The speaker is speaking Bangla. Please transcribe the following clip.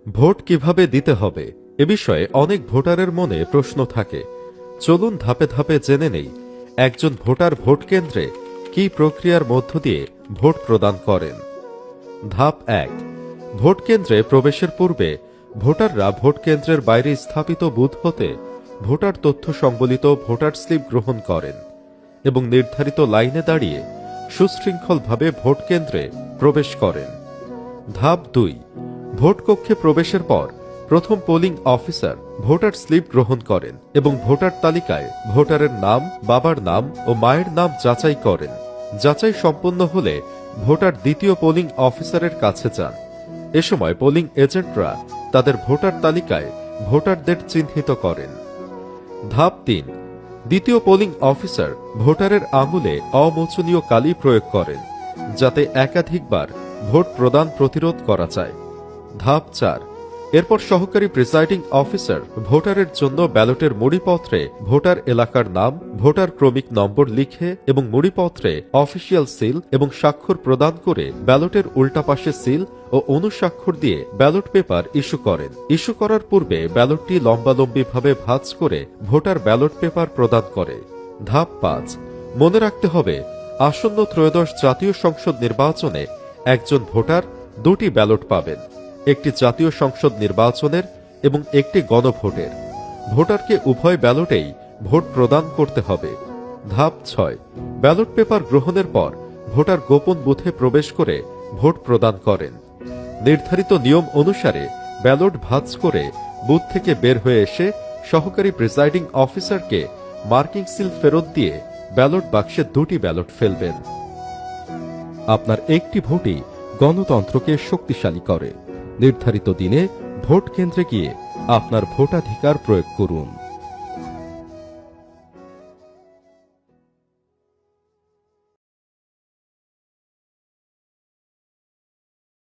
ভোট কিভাবে দিতে হবে এ বিষয়ে অনেক ভোটারের মনে প্রশ্ন থাকে। চলুন ধাপে ধাপে জেনে নেই একজন ভোটার ভোট কেন্দ্রে কী প্রক্রিয়ার মধ্য দিয়ে ভোট প্রদান করেন। ধাপ ১। ভোট কেন্দ্রে প্রবেশের পূর্বে ভোটাররা ভোট কেন্দ্রের বাইরে স্থাপিত বুথ হতে ভোটার তথ্য সংবলিত ভোটার স্লিপ গ্রহণ করেন এবং নির্ধারিত লাইনে দাঁড়িয়ে সুশৃঙ্খলভাবে ভোট কেন্দ্রে প্রবেশ করেন। ধাপ ২। ভোট কক্ষে প্রবেশের পর প্রথম পোলিং অফিসার ভোটার স্লিপ গ্রহণ করেন এবং ভোটার তালিকায় ভোটারের নাম, বাবার নাম ও মায়ের নাম যাচাই করেন। যাচাই সম্পন্ন হলে ভোটার দ্বিতীয় পোলিং অফিসারের কাছে যান। এ সময় পোলিং এজেন্টরা তাদের ভোটার তালিকায় ভোটারদের চিহ্নিত করেন। ধাপ ৩। দ্বিতীয় পোলিং অফিসার ভোটারের আঙুলে অমোচনীয় কালি প্রয়োগ করেন যাতে একাধিকবার ভোট প্রদান প্রতিরোধ করা যায়। ধাপ ৪। এরপর সহকারী প্রিসাইডিং অফিসার ভোটারের জন্য ব্যালটের মুড়িপত্রে ভোটার এলাকার নাম, ভোটার ক্রমিক নম্বর লিখে এবং মুড়িপত্রে অফিসিয়াল সিল এবং স্বাক্ষর প্রদান করে ব্যালটের উল্টা পাশে সিল ও অনুস্বাক্ষর দিয়ে ব্যালট পেপার ইস্যু করেন। ইস্যু করার পূর্বে ব্যালটটি লম্বালম্বিভাবে ভাঁজ করে ভোটার ব্যালট পেপার প্রদান করে। ধাপ ৫। মনে রাখতে হবে, আসন্ন ত্রয়োদশ জাতীয় সংসদ নির্বাচনে একজন ভোটার দুটি ব্যালট পাবেন, একটি জাতীয় সংসদ নির্বাচনের এবং একটি গণভোটের। ভোটারকে উভয় ব্যালটেই ভোট প্রদান করতে হবে। ধাপ ৬। ব্যালট পেপার গ্রহণের পর ভোটার গোপন বুথে প্রবেশ করে ভোট প্রদান করেন। নির্ধারিত নিয়ম অনুসারে ব্যালট ভাঁজ করে বুথ থেকে বের হয়ে এসে সহকারী প্রিসাইডিং অফিসারকে মার্কিং সিল ফেরত দিয়ে ব্যালট বাক্সে দুটি ব্যালট ফেলবেন। আপনার একটি ভোটই গণতন্ত্রকে শক্তিশালী করে। নির্ধারিত দিনে ভোট কেন্দ্রে গিয়ে আপনার ভোটাধিকার প্রয়োগ করুন।